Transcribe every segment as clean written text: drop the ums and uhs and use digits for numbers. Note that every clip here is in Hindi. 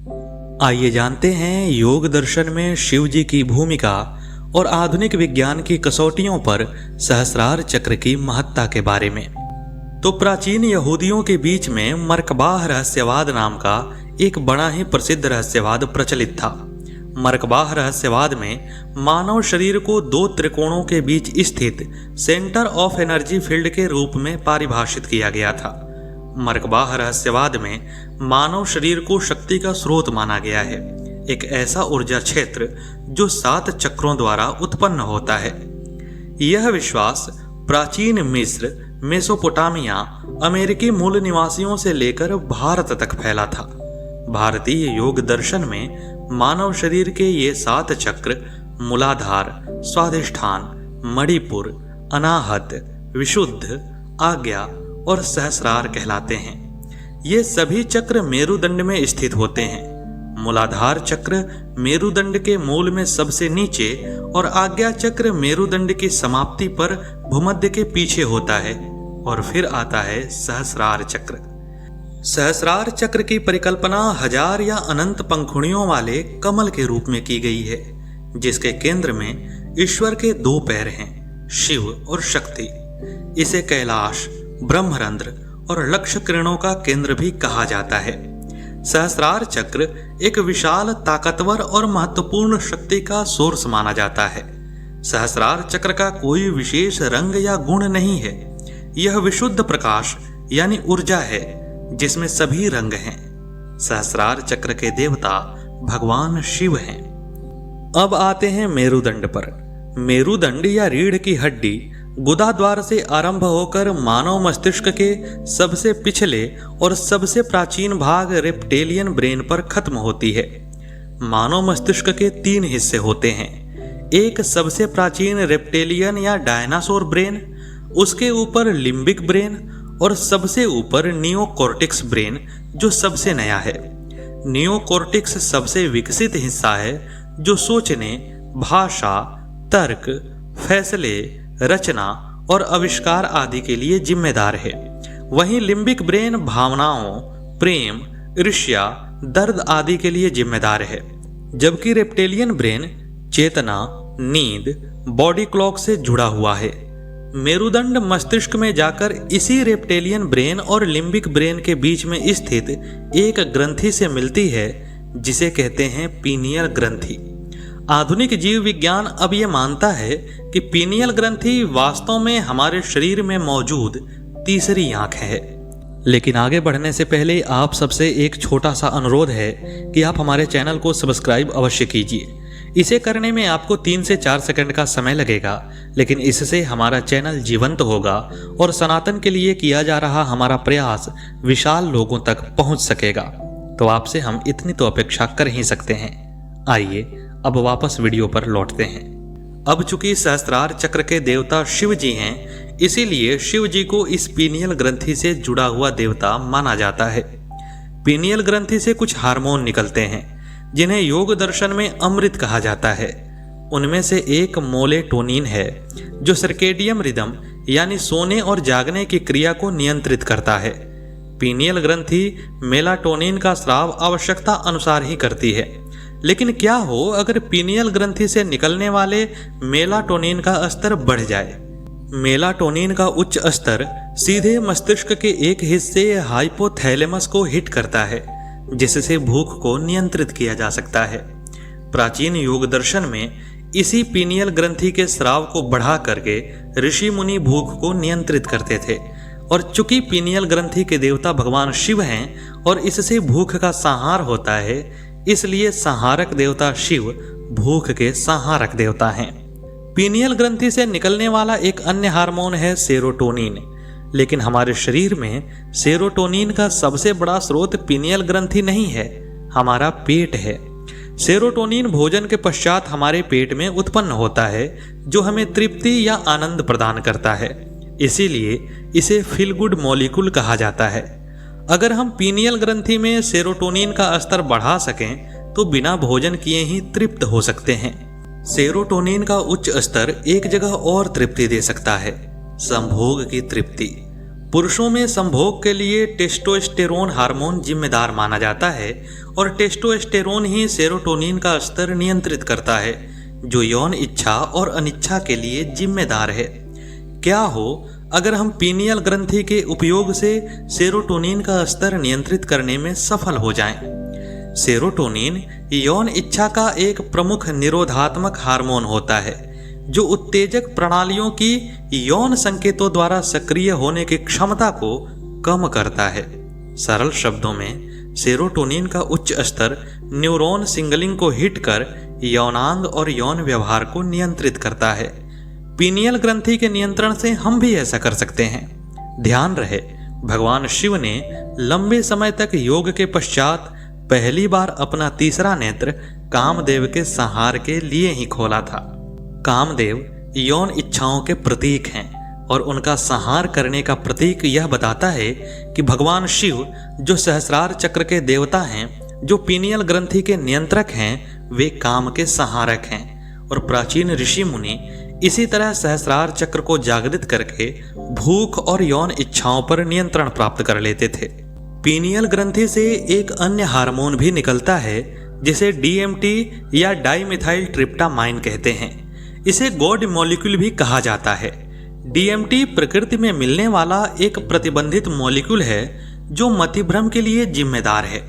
आइए जानते हैं योग दर्शन में शिव जी की भूमिका और आधुनिक विज्ञान की कसौटियों पर सहस्रार चक्र की महत्ता के बारे में। तो प्राचीन यहूदियों के बीच में मरकबाह रहस्यवाद नाम का एक बड़ा ही प्रसिद्ध रहस्यवाद प्रचलित था। मरकबाह रहस्यवाद में मानव शरीर को दो त्रिकोणों के बीच स्थित सेंटर ऑफ एनर्जी फील्ड के रूप में परिभाषित किया गया था। मरकबाह रहस्यवाद में मानव शरीर को शक्ति का स्रोत माना गया है, एक ऐसा ऊर्जा क्षेत्र जो 7 चक्रों द्वारा उत्पन्न होता है। यह विश्वास प्राचीन मिस्र, मेसोपोटामिया, अमेरिकी मूल निवासियों से लेकर भारत तक फैला था। भारतीय योग दर्शन में मानव शरीर के ये 7 चक्र मूलाधार, स्वाधिष्ठान, मणिपुर, अनाहत, विशुद्ध, आज्ञा और सहस्रार कहलाते हैं। ये सभी चक्र मेरुदंड में स्थित होते हैं। मूलाधार चक्र मेरुदंड के मूल में सबसे नीचे और आज्ञा चक्र मेरुदंड की समाप्ति पर भूमध्य के पीछे होता है और फिर आता है सहस्रार चक्र। सहस्रार चक्र की परिकल्पना 1000 या अनंत पंखुड़ियों वाले कमल के रूप में की गई है, जिसके केंद्र में ईश्वर के 2 पैर हैं, शिव और शक्ति। इसे कैलाश, ब्रह्मरंध्र और लक्ष्य किरणों का केंद्र भी कहा जाता है। सहस्रार चक्र एक विशाल, ताकतवर और महत्वपूर्ण शक्ति का सोर्स माना जाता है। सहस्रार चक्र का कोई विशेष रंग या गुण नहीं है। यह विशुद्ध प्रकाश यानी ऊर्जा है जिसमें सभी रंग हैं। सहस्रार चक्र के देवता भगवान शिव हैं। अब आते हैं मेरुदंड पर। मेरुदंड या रीढ़ की हड्डी गुदा द्वार से आरंभ होकर मानव मस्तिष्क के सबसे पिछले और सबसे प्राचीन भाग रेप्टेलियन ब्रेन पर खत्म होती है। मानव मस्तिष्क के 3 हिस्से होते हैं। एक सबसे प्राचीन रेप्टेलियन या डायनासोर ब्रेन, उसके ऊपर लिम्बिक ब्रेन और सबसे ऊपर नियोकॉर्टेक्स ब्रेन जो सबसे नया है। नियोकॉर्टेक्स सबसे विकसित हिस्सा है जो सोचने, भाषा, तर्क, फैसले, रचना और आविष्कार आदि के लिए जिम्मेदार है। वहीं लिम्बिक ब्रेन भावनाओं, प्रेम, ईर्ष्या, दर्द आदि के लिए जिम्मेदार है, जबकि रेप्टेलियन ब्रेन चेतना, नींद, बॉडी क्लॉक से जुड़ा हुआ है। मेरुदंड मस्तिष्क में जाकर इसी रेप्टेलियन ब्रेन और लिम्बिक ब्रेन के बीच में स्थित एक ग्रंथि से मिलती है जिसे कहते हैं पीनियल ग्रंथि। आधुनिक जीव विज्ञान अब ये मानता है कि पीनियल ग्रंथि वास्तव में हमारे शरीर में मौजूद तीसरी आंख है। लेकिन आगे बढ़ने से पहले आप सबसे एक छोटा सा अनुरोध है कि आप हमारे चैनल को सब्सक्राइब अवश्य कीजिए। इसे करने में आपको 3 से 4 सेकंड का समय लगेगा, लेकिन इससे हमारा चैनल जीवंत होगा और सनातन के लिए किया जा रहा हमारा प्रयास विशाल लोगों तक पहुंच सकेगा। तो आपसे हम इतनी तो अपेक्षा कर ही सकते हैं। आइए अब वापस वीडियो पर लौटते हैं। अब चूंकि सहस्रार चक्र के देवता शिव जी हैं, इसीलिए शिव जी को इस पीनियल ग्रंथि से जुड़ा हुआ देवता माना जाता है। पीनियल ग्रंथि से कुछ हार्मोन निकलते हैं जिन्हें योग दर्शन में अमृत कहा जाता है। उनमें से एक मोलेटोनिन है जो सर्केडियम रिदम यानी सोने और जागने की क्रिया को नियंत्रित करता है। पीनियल ग्रंथि मेलाटोनिन का स्राव आवश्यकता अनुसार ही करती है। लेकिन क्या हो अगर पीनियल ग्रंथि से निकलने वाले मेलाटोनिन का स्तर बढ़ जाए? मेलाटोनिन का उच्च स्तर सीधे मस्तिष्क के एक हिस्से हाइपोथैलेमस को हिट करता है, जिससे भूख को नियंत्रित किया जा सकता है। प्राचीन योग दर्शन में इसी पीनियल ग्रंथि के स्राव को बढ़ा करके ऋषि मुनि भूख को नियंत्रित करते थे। और चूंकि पीनियल ग्रंथि के देवता भगवान शिव हैं और इससे भूख का संहार होता है, इसलिए संहारक देवता शिव भूख के संहारक देवता हैं। पीनियल ग्रंथि से निकलने वाला एक अन्य हार्मोन है सेरोटोनिन। लेकिन हमारे शरीर में सेरोटोनिन का सबसे बड़ा स्रोत पीनियल ग्रंथि नहीं है, हमारा पेट है। सेरोटोनिन भोजन के पश्चात हमारे पेट में उत्पन्न होता है, जो हमें तृप्ति या आनंद प्रदान करता है। इसीलिए इसे फील गुड मॉलिक्यूल कहा जाता है। अगर हम पीनियल ग्रंथि में सेरोटोनिन का स्तर बढ़ा सकें तो बिना भोजन किए ही तृप्त हो सकते हैं। सेरोटोनिन का उच्च स्तर एक जगह और तृप्ति दे सकता है, संभोग की तृप्ति। पुरुषों में संभोग के लिए टेस्टोस्टेरोन हार्मोन जिम्मेदार माना जाता है और टेस्टोस्टेरोन ही सेरोटोनिन का स्तर नियंत्रित करता है, जो यौन इच्छा और अनिच्छा के लिए जिम्मेदार है। क्या हो अगर हम पीनियल ग्रंथि के उपयोग से सेरोटोनिन का स्तर नियंत्रित करने में सफल हो जाएं? सेरोटोनिन यौन इच्छा का एक प्रमुख निरोधात्मक हार्मोन होता है, जो उत्तेजक प्रणालियों की यौन संकेतों द्वारा सक्रिय होने की क्षमता को कम करता है। सरल शब्दों में सेरोटोनिन का उच्च स्तर न्यूरॉन सिग्नलिंग को हिट कर यौनांग और यौन व्यवहार को नियंत्रित करता है। पीनियल ग्रंथि के नियंत्रण से हम भी ऐसा कर सकते हैं। ध्यान रहे, भगवान शिव ने लंबे समय तक योग के पश्चात पहली बार अपना तीसरा नेत्र कामदेव के संहार के लिए ही खोला था। कामदेव यौन इच्छाओं के प्रतीक हैं और उनका संहार करने का प्रतीक यह बताता है कि भगवान शिव, जो सहस्रार चक्र के देवता हैं, जो पीनियल ग्रंथि के नियंत्रक हैं, वे काम के संहारक हैं। और प्राचीन ऋषि मुनि इसी तरह सहस्रार चक्र को जागृत करके भूख और यौन इच्छाओं पर नियंत्रण प्राप्त कर लेते थे। पीनियल ग्रंथि से एक अन्य हार्मोन भी निकलता है, जिसे डीएमटी या डाइमिथाइल ट्रिप्टामाइन कहते हैं। इसे गॉड मॉलिक्यूल भी कहा जाता है। डीएमटी प्रकृति में मिलने वाला एक प्रतिबंधित मॉलिक्यूल है, जो मतिभ्रम के लिए जिम्मेदार है।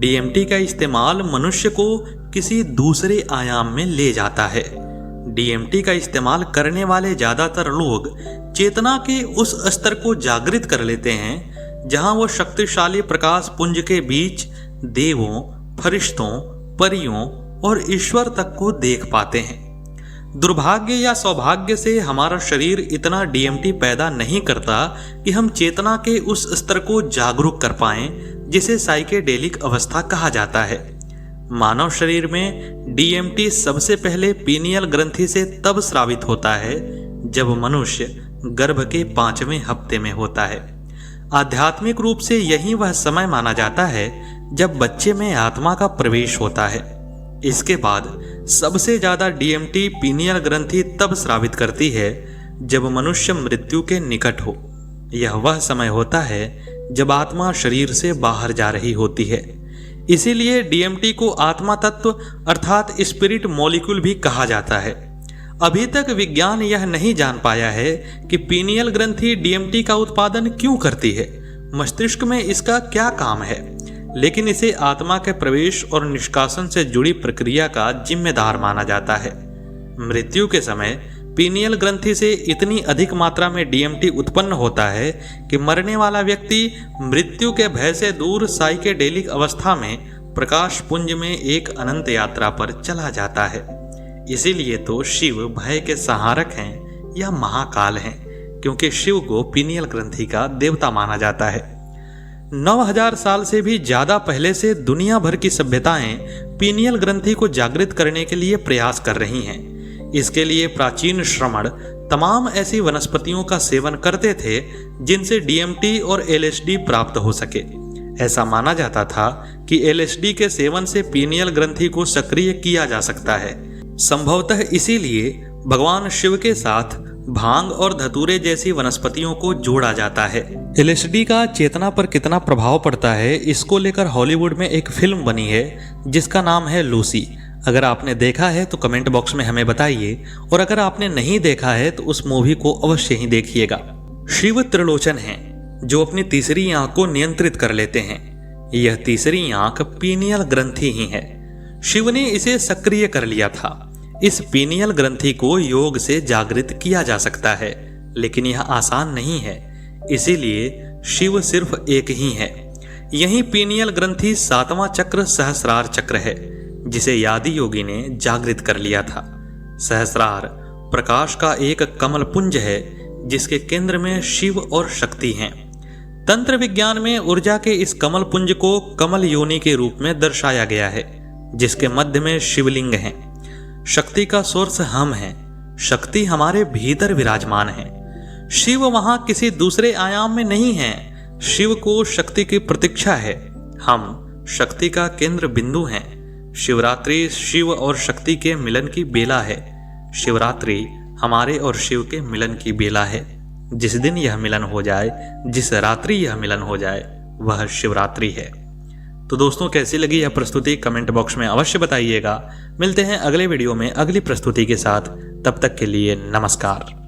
डीएमटी का इस्तेमाल मनुष्य को किसी दूसरे आयाम में ले जाता है। डीएमटी का इस्तेमाल करने वाले ज्यादातर लोग चेतना के उस स्तर को जागृत कर लेते हैं जहां वो शक्तिशाली प्रकाश पुंज के बीच देवों, फरिश्तों, परियों और ईश्वर तक को देख पाते हैं। दुर्भाग्य या सौभाग्य से हमारा शरीर इतना डीएमटी पैदा नहीं करता कि हम चेतना के उस स्तर को जागरूक कर पाएं जिसे साइकेडेलिक अवस्था कहा जाता है। मानव शरीर में डीएमटी सबसे पहले पीनियल ग्रंथि से तब स्रावित होता है जब मनुष्य गर्भ के 5वें हफ्ते में होता है। आध्यात्मिक रूप से यही वह समय माना जाता है जब बच्चे में आत्मा का प्रवेश होता है। इसके बाद सबसे ज्यादा डीएमटी पीनियल ग्रंथि तब स्रावित करती है जब मनुष्य मृत्यु के निकट हो। यह वह समय होता है जब आत्मा शरीर से बाहर जा रही होती है। इसीलिए डीएमटी को आत्मा तत्व अर्थात स्पिरिट मॉलिक्यूल भी कहा जाता है। अभी तक विज्ञान यह नहीं जान पाया है कि पीनियल ग्रंथि डीएमटी का उत्पादन क्यों करती है, मस्तिष्क में इसका क्या काम है, लेकिन इसे आत्मा के प्रवेश और निष्कासन से जुड़ी प्रक्रिया का जिम्मेदार माना जाता है। मृत्यु के समय पीनियल ग्रंथि से इतनी अधिक मात्रा में डीएमटी उत्पन्न होता है कि मरने वाला व्यक्ति मृत्यु के भय से दूर साइकेडेलिक अवस्था में प्रकाश पुंज में एक अनंत यात्रा पर चला जाता है। इसीलिए तो शिव भय के संहारक हैं या महाकाल हैं, क्योंकि शिव को पीनियल ग्रंथि का देवता माना जाता है। 9000 साल से भी ज्यादा पहले से दुनिया भर की सभ्यताएं पीनियल ग्रंथि को जागृत करने के लिए प्रयास कर रही हैं। इसके लिए प्राचीन श्रमण तमाम ऐसी वनस्पतियों का सेवन करते थे जिनसे डीएमटी और एलएसडी प्राप्त हो सके। ऐसा माना जाता था कि एलएसडी के सेवन से पीनियल ग्रंथि को सक्रिय किया जा सकता है। संभवतः इसीलिए भगवान शिव के साथ भांग और धतूरे जैसी वनस्पतियों को जोड़ा जाता है। एलएसडी का चेतना पर कितना प्रभाव पड़ता है, इसको लेकर हॉलीवुड में एक फिल्म बनी है जिसका नाम है लूसी। अगर आपने देखा है तो कमेंट बॉक्स में हमें बताइए, और अगर आपने नहीं देखा है तो उस मूवी को अवश्य ही देखिएगा। शिव त्रिलोचन हैं जो अपनी तीसरी आंख को नियंत्रित कर लेते हैं। यह तीसरी आंख पीनियल ग्रंथि ही है। शिव ने इसे सक्रिय कर लिया था। इस पीनियल ग्रंथि को योग से जागृत किया जा सकता है, लेकिन यह आसान नहीं है। इसीलिए शिव सिर्फ एक ही है। यही पीनियल ग्रंथि 7वां चक्र सहस्रार चक्र है, जिसे यादी योगी ने जागृत कर लिया था। सहस्रार प्रकाश का एक कमल पुंज है जिसके केंद्र में शिव और शक्ति हैं। तंत्र विज्ञान में ऊर्जा के इस कमल पुंज को कमल योनि के रूप में दर्शाया गया है, जिसके मध्य में शिवलिंग है। शक्ति का सोर्स हम हैं। शक्ति हमारे भीतर विराजमान है। शिव वहां किसी दूसरे आयाम में नहीं है। शिव को शक्ति की प्रतीक्षा है। हम शक्ति का केंद्र बिंदु हैं। शिवरात्रि शिव और शक्ति के मिलन की बेला है। शिवरात्रि हमारे और शिव के मिलन की बेला है। जिस दिन यह मिलन हो जाए, जिस रात्रि यह मिलन हो जाए, वह शिवरात्रि है। तो दोस्तों, कैसी लगी यह प्रस्तुति कमेंट बॉक्स में अवश्य बताइएगा। मिलते हैं अगले वीडियो में अगली प्रस्तुति के साथ। तब तक के लिए नमस्कार।